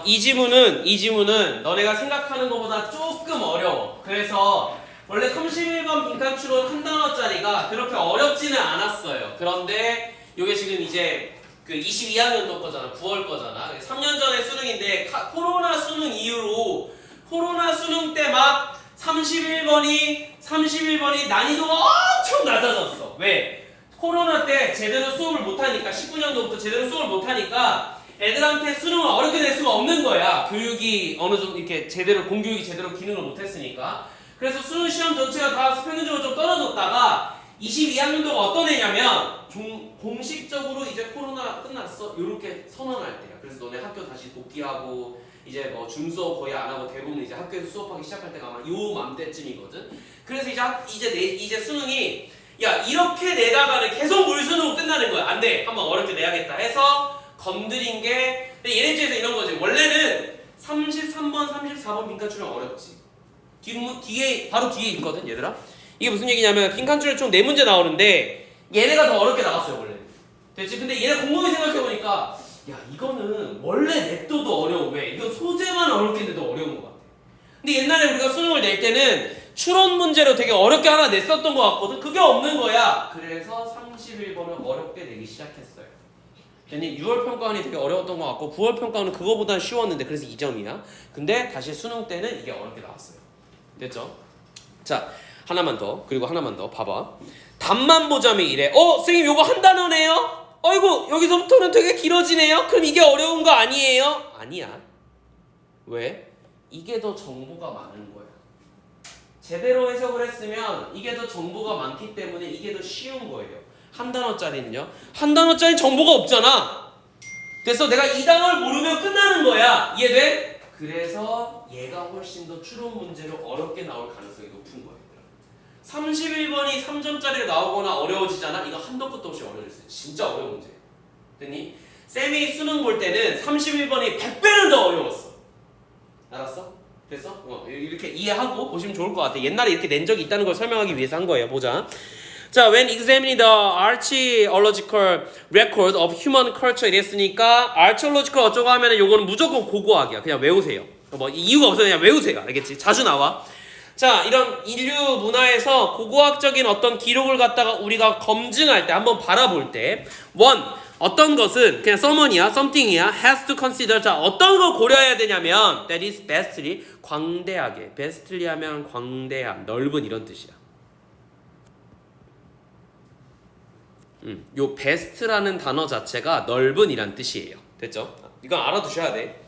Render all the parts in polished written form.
이 지문은 너네가 생각하는 것보다 조금 어려워. 그래서 원래 31번 빈칸 추론 한 단어짜리가 그렇게 어렵지는 않았어요. 그런데 이게 지금 이제 그 22학년도 거잖아. 9월 거잖아. 3년 전에 수능인데 코로나 수능 이후로 코로나 수능 때 막 31번이 난이도가 엄청 낮아졌어. 왜? 코로나 때 제대로 수업을 못하니까 19년도부터 제대로 수업을 못하니까 애들한테 수능을 어렵게 낼 수가 없는 거야. 교육이 어느 정도 이렇게 제대로 공교육이 제대로 기능을 못했으니까. 그래서 수능 시험 전체가 다 평균적으로 좀 떨어졌다가 22학년도가 어떤 애냐면 공식적으로 이제 코로나 끝났어 이렇게 선언할 때야. 그래서 너네 학교 다시 복귀하고 이제 뭐 줌수업 거의 안 하고 대부분 이제 학교에서 수업하기 시작할 때가 아마 요 맘때쯤이거든. 그래서 이제 수능이 야 이렇게 내다가는 계속 물수능으로 끝나는 거야. 안 돼. 한번 어렵게 내야겠다 해서 건드린 게 얘네 중에서 이런 거지. 원래는 33번, 34번 빈칸 추론 어렵지. 뒤에 바로 뒤에 있거든, 얘들아. 이게 무슨 얘기냐면 빈칸 추론 총 4문제 나오는데 얘네가 더 어렵게 나왔어요, 원래. 됐지? 근데 얘네 곰곰이 생각해 보니까 야, 이거는 원래 냅둬도 어려워. 왜? 이거 소재만 어렵게 내도 어려운 것 같아. 근데 옛날에 우리가 수능을 낼 때는 추론 문제로 되게 어렵게 하나 냈었던 것 같거든. 그게 없는 거야. 그래서 31번을 어렵게 내기 시작했어요. 괜히 6월 평가원이 되게 어려웠던 것 같고 9월 평가원은 그거보다는 쉬웠는데 그래서 2점이야. 근데 다시 수능 때는 이게 어렵게 나왔어요. 됐죠? 자, 하나만 더. 그리고 하나만 더. 봐봐. 답만 보자면 이래. 선생님 요거 한 단어네요? 어이구 여기서부터는 되게 길어지네요? 그럼 이게 어려운 거 아니에요? 아니야. 왜? 이게 더 정보가 많은 거야. 제대로 해석을 했으면 이게 더 정보가 많기 때문에 이게 더 쉬운 거예요. 한 단어짜리는요? 한 단어짜리 정보가 없잖아. 그래서 내가 이 단어를 모르면 끝나는 거야. 이해돼? 그래서 얘가 훨씬 더 추론 문제로 어렵게 나올 가능성이 높은 거예요. 31번이 3점짜리로 나오거나 어려워지잖아. 이거 한도 끝도 없이 어려워졌어요. 진짜 어려운 문제. 됐니? 쌤이 수능 볼 때는 31번이 100배는 더 어려웠어. 알았어? 됐어? 이렇게 이해하고 보시면 좋을 것 같아. 옛날에 이렇게 낸 적이 있다는 걸 설명하기 위해서 한 거예요. 보자. 자, when examining the archaeological record of human culture 이랬으니까 archaeological 어쩌고 하면은 요거는 무조건 고고학이야. 그냥 외우세요. 뭐 이유가 없어요. 그냥 외우세요. 알겠지? 자주 나와. 자, 이런 인류 문화에서 고고학적인 어떤 기록을 갖다가 우리가 검증할 때 한번 바라볼 때 one, 어떤 것은 그냥 someone이야, something이야, has to consider. 자, 어떤 걸 고려해야 되냐면 that is vastly, 광대하게. vastly 하면 광대한, 넓은 이런 뜻이야. 요 vast라는 단어 자체가 넓은 이란 뜻이에요. 됐죠? 이건 알아두셔야 돼.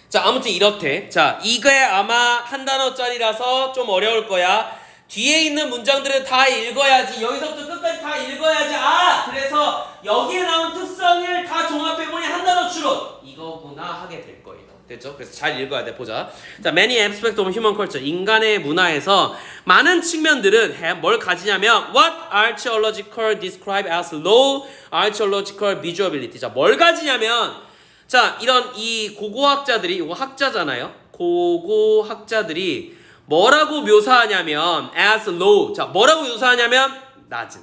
자, 아무튼 이렇대. 자, 이게 아마 한 단어짜리라서 좀 어려울 거야. 뒤에 있는 문장들은 다 읽어야지. 여기서부터 끝까지 다 읽어야지. 그래서 여기에 나온 특성을 다 종합해보니 한 단어 추론. 이거구나 하게 될 거예요. 됐죠? 그래서 잘 읽어야 돼. 보자. 자, many aspects of human culture. 인간의 문화에서 많은 측면들은 뭘 가지냐면 what archaeological describe as low archaeological visuality. 자, 뭘 가지냐면 자, 이런 이 고고학자들이, 이거 학자잖아요. 고고학자들이 뭐라고 묘사하냐면 as low. 자, 뭐라고 묘사하냐면 낮은.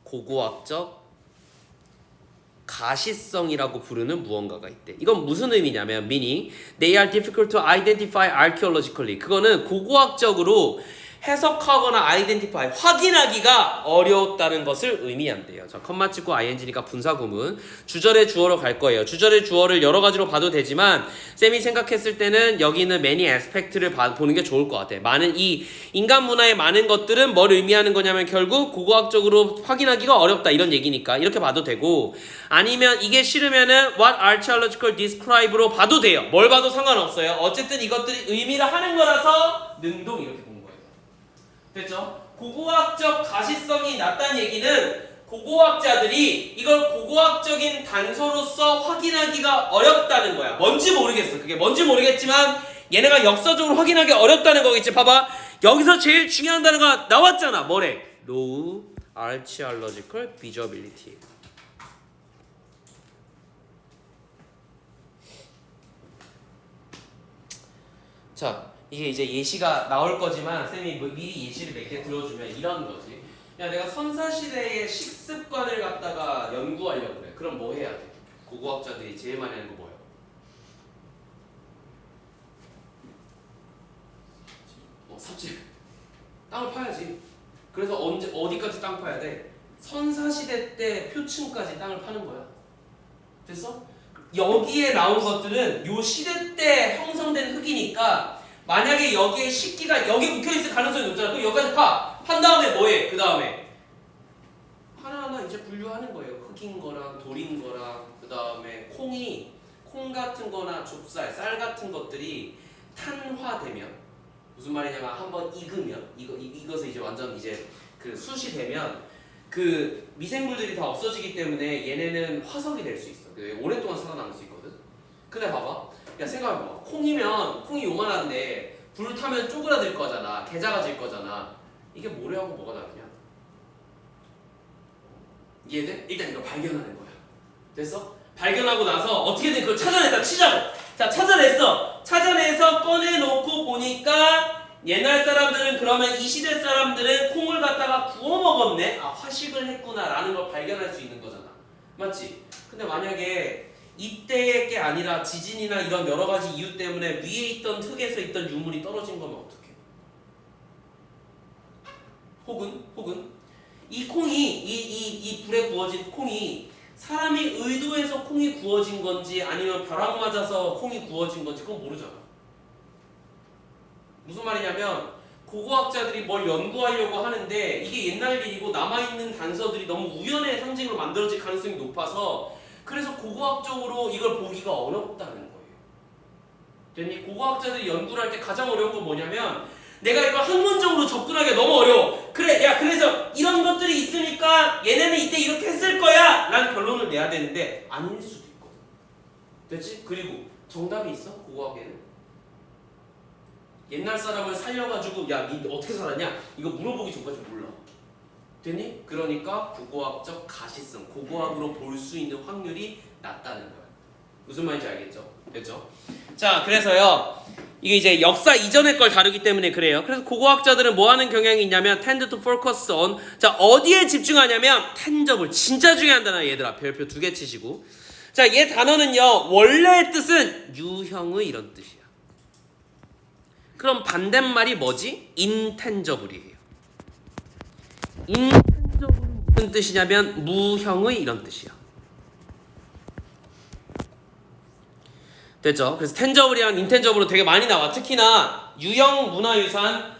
고고학적 가시성이라고 부르는 무언가가 있대. 이건 무슨 의미냐면 meaning they are difficult to identify archaeologically. 그거는 고고학적으로 해석하거나 아이덴티파이, 확인하기가 어려웠다는 것을 의미한대요. 자, 컴마 찍고 ing니까 분사 구문. 주절의 주어로 갈 거예요. 주절의 주어를 여러 가지로 봐도 되지만 쌤이 생각했을 때는 여기 있는 many aspect를 보는 게 좋을 것 같아. 많은 이 인간 문화의 많은 것들은 뭘 의미하는 거냐면 결국 고고학적으로 확인하기가 어렵다 이런 얘기니까 이렇게 봐도 되고, 아니면 이게 싫으면은 what archaeological describe로 봐도 돼요. 뭘 봐도 상관없어요. 어쨌든 이것들이 의미를 하는 거라서 능동 이렇게 본 거예요. 됐죠? 고고학적 가시성이 낮다는 얘기는 고고학자들이 이걸 고고학적인 단서로서 확인하기가 어렵다는 거야. 뭔지 모르겠어. 그게 뭔지 모르겠지만 얘네가 역사적으로 확인하기 어렵다는 거겠지. 봐봐. 여기서 제일 중요한 단어가 나왔잖아. 뭐래? Low archaeological visibility. 자, 이게 이제 예시가 나올 거지만 쌤이 미리 예시를 몇 개 들어주면 이런 거지. 야, 내가 선사시대의 식습관을 갖다가 연구하려고 그래. 그럼 뭐 해야 돼? 고고학자들이 제일 많이 하는 거 뭐예요? 삽질. 땅을 파야지. 그래서 어디까지 땅 파야 돼? 선사시대 때 표층까지 땅을 파는 거야. 됐어? 여기에 나온 것들은 요 시대 때 형성된 흙이니까 만약에 여기에 식기가 여기 묵혀있을 가능성이 높잖아. 그럼 여기까지 판 다음에 뭐해? 그 다음에 하나하나 이제 분류하는 거예요. 흙인 거랑 돌인 거랑 그 다음에 콩 같은 거나 좁쌀, 쌀 같은 것들이 탄화되면 무슨 말이냐면 한번 익으면 이것을 이제 완전 이제 그 숯이 되면 그 미생물들이 다 없어지기 때문에 얘네는 화석이 될 수 있어. 오랫동안 살아남을 수 있거든. 근데 봐봐. 야 생각해봐. 콩이 요만한데 불 타면 쪼그라들 거잖아. 개작아질 거잖아. 이게 모래하고 뭐가 다르냐? 이해돼? 일단 이거 발견하는 거야. 됐어? 발견하고 나서 어떻게든 그걸 찾아냈다 치자고. 자 찾아냈어. 찾아내서 꺼내놓고 보니까 옛날 사람들은 그러면 이 시대 사람들은 콩을 갖다가 구워 먹었네. 아 화식을 했구나라는 걸 발견할 수 있는 거잖아. 맞지? 근데 만약에 이때의 게 아니라 지진이나 이런 여러 가지 이유 때문에 위에 있던 흙에서 있던 유물이 떨어진 거면 어떡해? 혹은 이 콩이 이 불에 구워진 콩이 사람이 의도해서 콩이 구워진 건지 아니면 벼락 맞아서 콩이 구워진 건지 그건 모르잖아. 무슨 말이냐면 고고학자들이 뭘 연구하려고 하는데 이게 옛날 일이고 남아있는 단서들이 너무 우연의 상징으로 만들어질 가능성이 높아서 그래서 고고학적으로 이걸 보기가 어렵다는 거예요. 됐니? 고고학자들이 연구를 할 때 가장 어려운 건 뭐냐면 내가 이걸 학문적으로 접근하기가 너무 어려워. 그래, 야 그래서 이런 것들이 있으니까 얘네는 이때 이렇게 했을 거야 라는 결론을 내야 되는데 아닐 수도 있거든. 됐지? 그리고 정답이 있어? 고고학에는? 옛날 사람을 살려가지고 야 니 어떻게 살았냐? 이거 물어보기 전까지 몰라. 됐니? 그러니까 고고학적 가시성, 고고학으로 볼 수 있는 확률이 낮다는 거야. 무슨 말인지 알겠죠? 됐죠? 자, 그래서요 이게 이제 역사 이전의 걸 다루기 때문에 그래요. 그래서 고고학자들은 뭐 하는 경향이 있냐면 tend to focus on 자 어디에 집중하냐면 tangible 진짜 중요한 단어 얘들아. 별표 2개 치시고 자, 얘 단어는요 원래의 뜻은 유형의 이런 뜻이야. 그럼 반대말이 뭐지? intangible이에요. intangible은 무슨 뜻이냐면 무형의 이런 뜻이야. 됐죠? 그래서 tangible이랑 intangible로 되게 많이 나와. 특히나 유형 문화유산,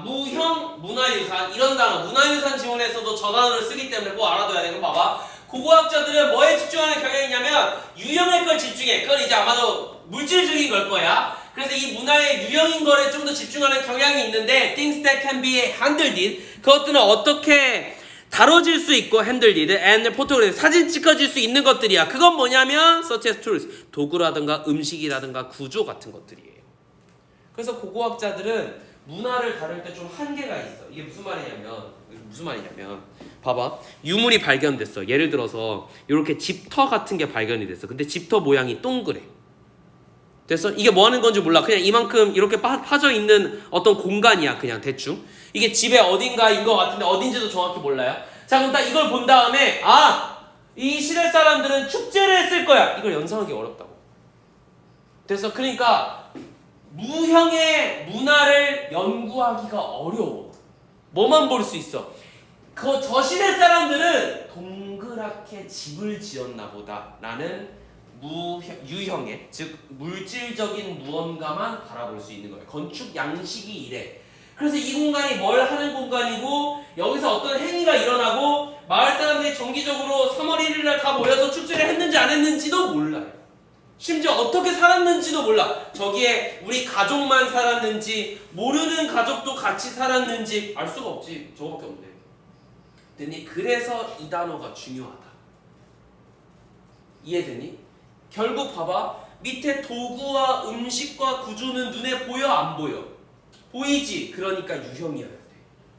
무형 문화유산 이런 단어 문화유산 지원에서도 저 단어를 쓰기 때문에 꼭 알아둬야 돼. 그럼 봐봐. 고고학자들은 뭐에 집중하는 경향이 있냐면 유형의 걸 집중해. 그건 이제 아마도 물질적인 걸 거야. 그래서 이 문화의 유형인 거에 좀 더 집중하는 경향이 있는데 things that can be handled 그것들은 어떻게 다뤄질 수 있고 handled and photographed 사진 찍어질 수 있는 것들이야. 그건 뭐냐면 such as tools 도구라든가 음식이라든가 구조 같은 것들이에요. 그래서 고고학자들은 문화를 다룰 때 좀 한계가 있어. 이게 무슨 말이냐면 봐봐. 유물이 발견됐어. 예를 들어서 이렇게 집터 같은 게 발견이 됐어. 근데 집터 모양이 동그래. 됐어? 이게 뭐 하는 건지 몰라. 그냥 이만큼 이렇게 파져 있는 어떤 공간이야. 그냥 대충. 이게 집에 어딘가인 것 같은데 어딘지도 정확히 몰라요. 자, 그럼 딱 이걸 본 다음에 이 시대 사람들은 축제를 했을 거야. 이걸 연상하기 어렵다고. 됐어? 그러니까 무형의 문화를 연구하기가 어려워. 뭐만 볼 수 있어? 저 시대 사람들은 동그랗게 집을 지었나 보다 라는 유형의 즉 물질적인 무언가만 바라볼 수 있는 거예요. 건축 양식이 이래. 그래서 이 공간이 뭘 하는 공간이고 여기서 어떤 행위가 일어나고 마을 사람들이 정기적으로 3월 1일날 다 모여서 축제를 했는지 안 했는지도 몰라요. 심지어 어떻게 살았는지도 몰라. 저기에 우리 가족만 살았는지 모르는 가족도 같이 살았는지 알 수가 없지. 저거밖에 없네. 됐니? 그래서 이 단어가 중요하다. 이해되니? 결국 봐봐. 밑에 도구와 음식과 구조는 눈에 보여 안 보여? 보이지? 그러니까 유형이어야 돼.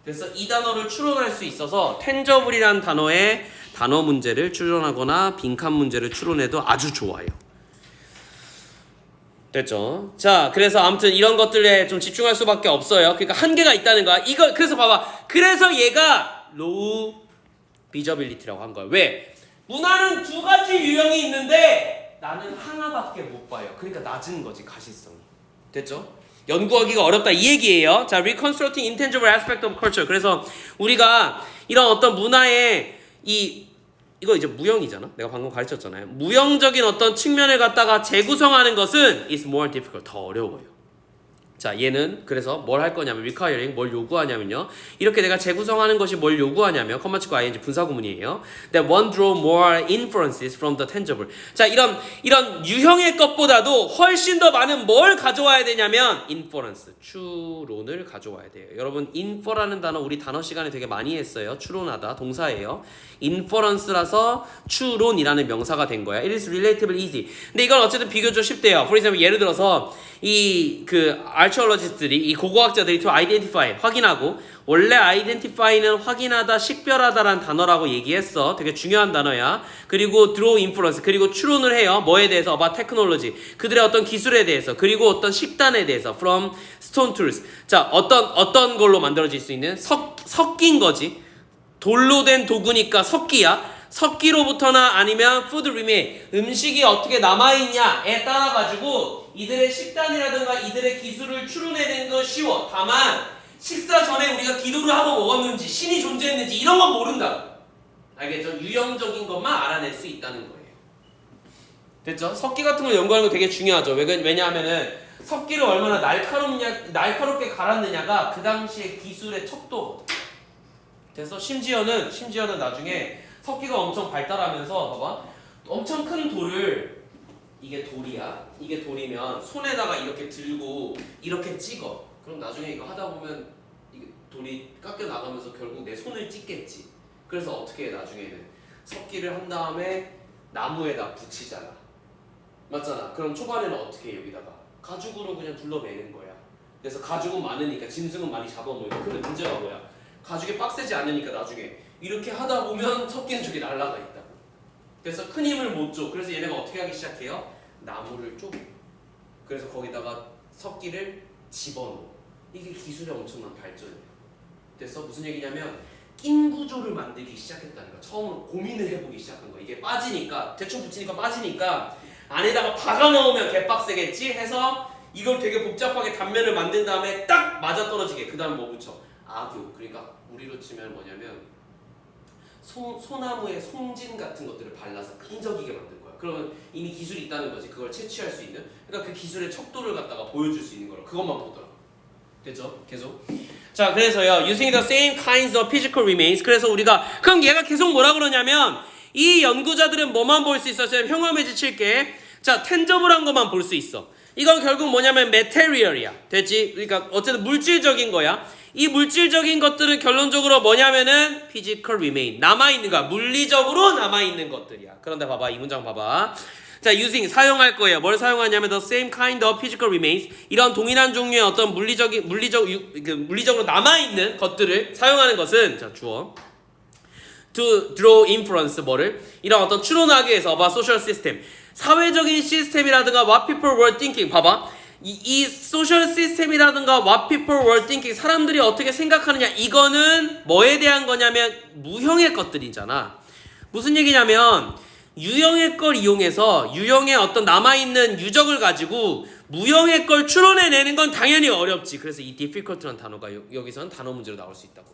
그래서 이 단어를 추론할 수 있어서 tangible이라는 단어의 단어 문제를 추론하거나 빈칸 문제를 추론해도 아주 좋아요. 됐죠? 자, 그래서 아무튼 이런 것들에 좀 집중할 수밖에 없어요. 그러니까 한계가 있다는 거야. 그래서 봐봐. 그래서 얘가 low visibility라고 한 거야. 왜? 문화는 두 가지 유형이 있는데 나는 하나밖에 못 봐요. 그러니까 낮은 거지, 가시성이. 됐죠? 연구하기가 어렵다 이 얘기예요. 자, reconstructing intangible aspect of culture. 그래서 우리가 이런 어떤 문화의 이거 이제 무형이잖아. 내가 방금 가르쳤잖아요. 무형적인 어떤 측면을 갖다가 재구성하는 것은 is more difficult. 더 어려워요. 자, 얘는 그래서 뭘 할 거냐면 requiring 뭘 요구하냐면요. 이렇게 내가 재구성하는 것이 뭘 요구하냐면 컴마 치고 ing 분사구문이에요. That one draw more inferences from the tangible. 자, 이런 유형의 것보다도 훨씬 더 많은 뭘 가져와야 되냐면 inference, 추론을 가져와야 돼요. 여러분 infer라는 단어 우리 단어 시간에 되게 많이 했어요. 추론하다 동사예요. inference라서 추론이라는 명사가 된 거야. It is relatively easy. 근데 이건 어쨌든 비교적 쉽대요. For example, 예를 들어서 archaeologist들이 이 고고학자들이 to identify 확인하고 원래 identify는 확인하다, 식별하다라는 단어라고 얘기했어. 되게 중요한 단어야. 그리고 draw inference 그리고 추론을 해요. 뭐에 대해서? about technology 그들의 어떤 기술에 대해서 그리고 어떤 식단에 대해서 from stone tools. 자, 어떤 걸로 만들어질 수 있는 섞인 거지. 돌로 된 도구니까 석기야. 석기로부터나 아니면 food remain 음식이 어떻게 남아있냐에 따라 가지고 이들의 식단이라든가 이들의 기술을 추론해내는 건 쉬워. 다만 식사 전에 우리가 기도를 하고 먹었는지 신이 존재했는지 이런 건 모른다. 알겠죠? 유형적인 것만 알아낼 수 있다는 거예요. 됐죠? 석기 같은 걸 연구하는 거 되게 중요하죠. 왜냐하면은 석기를 얼마나 날카롭게 갈았느냐가 그 당시의 기술의 척도거든. 그래서 심지어는 나중에 석기가 엄청 발달하면서 봐봐 엄청 큰 돌을 이게 돌이야. 이게 돌이면 손에다가 이렇게 들고 이렇게 찍어. 그럼 나중에 이거 하다 보면 이게 돌이 깎여 나가면서 결국 내 손을 찍겠지. 그래서 어떻게 해 나중에는 석기를 한 다음에 나무에다 붙이잖아. 맞잖아. 그럼 초반에는 어떻게 해 여기다가 가죽으로 그냥 둘러매는 거야. 그래서 가죽은 많으니까 짐승은 많이 잡아먹고. 근데 문제가 뭐야? 가죽이 빡세지 않으니까 나중에 이렇게 하다 보면 석기는 저기 날라가 있다고. 그래서 큰 힘을 못 줘. 그래서 얘네가 어떻게 하기 시작해요? 나무를 쪼개. 그래서 거기다가 석기를 집어넣어. 이게 기술의 엄청난 발전이에요. 그래서 무슨 얘기냐면 낀 구조를 만들기 시작했다는 거야. 처음으로 고민을 해보기 시작한 거야. 이게 빠지니까 대충 붙이니까 빠지니까 안에다가 박아 넣으면 개빡세겠지 해서 이걸 되게 복잡하게 단면을 만든 다음에 딱 맞아떨어지게. 그 다음 뭐 붙여? 악교. 그러니까 우리로 치면 뭐냐면 소나무에 송진 같은 것들을 발라서 끈적이게 만든 거야. 그러면 이미 기술이 있다는 거지. 그걸 채취할 수 있는. 그러니까 그 기술의 척도를 갖다가 보여줄 수 있는 거라. 그것만 보더라. 됐죠? 계속. 자, 그래서요. Using the same kinds of physical remains. 그래서 우리가 그럼 얘가 계속 뭐라 그러냐면 이 연구자들은 뭐만 볼 수 있어? 제가 형광펜 칠게. 자, 텐저블한 것만 볼 수 있어. 이건 결국 뭐냐면 material이야. 됐지? 그러니까 어쨌든 물질적인 거야. 이 물질적인 것들은 결론적으로 뭐냐면은 physical remain 남아있는 거야. 물리적으로 남아있는 것들이야. 그런데 봐봐 이 문장 봐봐. 자, using 사용할 거예요. 뭘 사용하냐면 the same kind of physical remains 이런 동일한 종류의 어떤 물리적으로 남아있는 것들을 사용하는 것은 자 주어 to draw inference 뭐를 이런 어떤 추론하기 위해서 about social system 사회적인 시스템이라든가 what people were thinking 봐봐. 이 소셜 시스템이라든가 what people were thinking 사람들이 어떻게 생각하느냐 이거는 뭐에 대한 거냐면 무형의 것들이잖아. 무슨 얘기냐면 유형의 걸 이용해서 유형의 어떤 남아있는 유적을 가지고 무형의 걸 추론해내는 건 당연히 어렵지. 그래서 이 difficult라는 단어가 여기서는 단어 문제로 나올 수 있다고.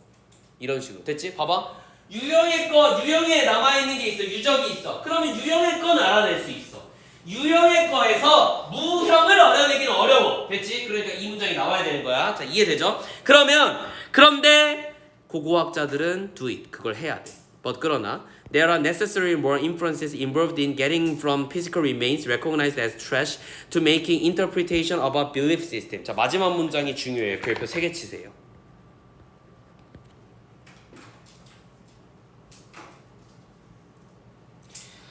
이런 식으로 됐지? 봐봐 유형에 남아있는 게 있어. 유적이 있어. 그러면 유형의 건 알아낼 수 있어. 유형의 거에서 무형을 알아내기는 어려워. 됐지? 그러니까 이 문장이 나와야 되는 거야. 자, 이해되죠? 그런데 고고학자들은 do it. 그걸 해야 돼. But 그러나 there are necessarily more inferences involved in getting from physical remains recognized as trash to making interpretation of a belief system. 자, 마지막 문장이 중요해요. 별표 3개 치세요.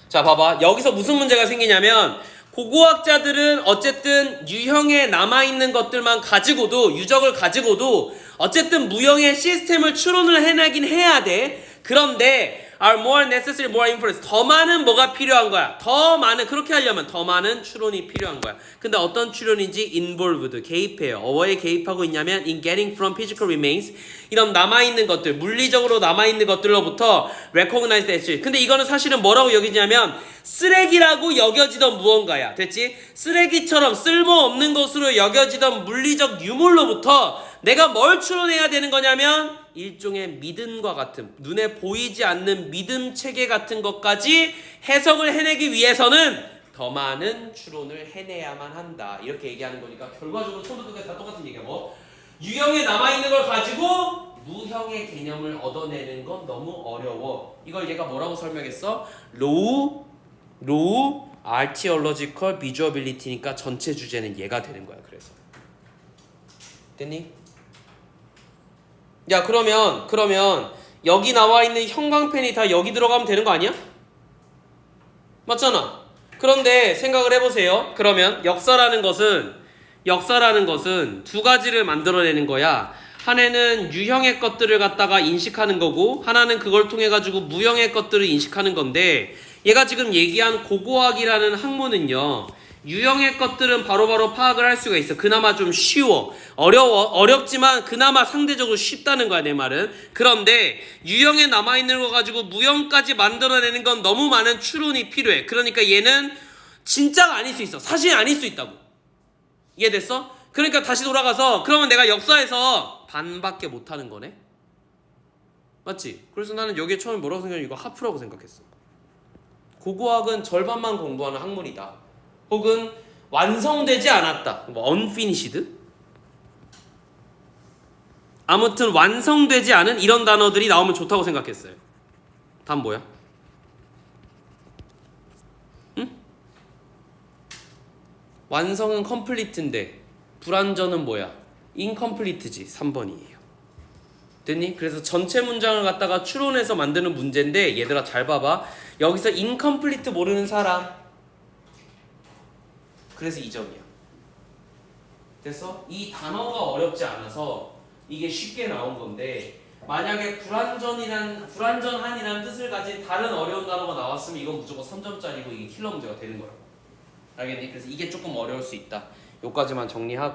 자, 봐봐. 여기서 무슨 문제가 생기냐면 고고학자들은 어쨌든 유형에 남아있는 것들만 가지고도 유적을 가지고도 어쨌든 무형의 시스템을 추론을 해내긴 해야 돼. 그런데 are more necessary, more influence. 더 많은 뭐가 필요한 거야. 더 많은, 그렇게 하려면 더 많은 추론이 필요한 거야. 근데 어떤 추론인지 involved, 개입해요. 뭐에 개입하고 있냐면 in getting from physical remains, 이런 남아있는 것들, 물리적으로 남아있는 것들로부터 recognized as. 근데 이거는 사실은 뭐라고 여기냐면 쓰레기라고 여겨지던 무언가야. 됐지? 쓰레기처럼 쓸모없는 것으로 여겨지던 물리적 유물로부터 내가 뭘 추론해야 되는 거냐면 일종의 믿음과 같은, 눈에 보이지 않는 믿음 체계 같은 것까지 해석을 해내기 위해서는 더 많은 추론을 해내야만 한다. 이렇게 얘기하는 거니까 결과적으로 처음부터 끝까지 다 똑같은 얘기야. 뭐 유형에 남아있는 걸 가지고 무형의 개념을 얻어내는 건 너무 어려워. 이걸 얘가 뭐라고 설명했어? 로우 archaeological visibility.니까 전체 주제는 얘가 되는 거야. 그래서 됐니? 야, 그러면 여기 나와 있는 형광펜이 다 여기 들어가면 되는 거 아니야? 맞잖아. 그런데 생각을 해보세요. 그러면 역사라는 것은 두 가지를 만들어내는 거야. 하나는 유형의 것들을 갖다가 인식하는 거고, 하나는 그걸 통해 가지고 무형의 것들을 인식하는 건데, 얘가 지금 얘기한 고고학이라는 학문은요, 유형의 것들은 바로바로 파악을 할 수가 있어. 그나마 좀 쉬워. 어렵지만 그나마 상대적으로 쉽다는 거야, 내 말은. 그런데 유형에 남아있는 거 가지고 무형까지 만들어내는 건 너무 많은 추론이 필요해. 그러니까 얘는 진짜가 아닐 수 있어. 사실이 아닐 수 있다고. 이해됐어? 그러니까 다시 돌아가서, 그러면 내가 역사에서 반밖에 못하는 거네? 맞지? 그래서 나는 여기에 처음에 뭐라고 생각했냐면 이거 하프라고 생각했어. 고고학은 절반만 공부하는 학문이다. 혹은 완성되지 않았다. 뭐 unfinished? 아무튼 완성되지 않은 이런 단어들이 나오면 좋다고 생각했어요. 답 뭐야? 응? 완성은 complete인데 불완전은 뭐야? incomplete지. 3번이에요. 됐니? 그래서 전체 문장을 갖다가 추론해서 만드는 문제인데 얘들아 잘 봐봐. 여기서 incomplete 모르는 사람, 그래서 2점이야. 됐어? 이 단어가 어렵지 않아서 이게 쉽게 나온 건데, 만약에 불완전한이라는 뜻을 가진 다른 어려운 단어가 나왔으면 이건 무조건 3점짜리고 이게 킬러 문제가 되는 거야. 알겠니? 그래서 이게 조금 어려울 수 있다. 요까지만 정리하고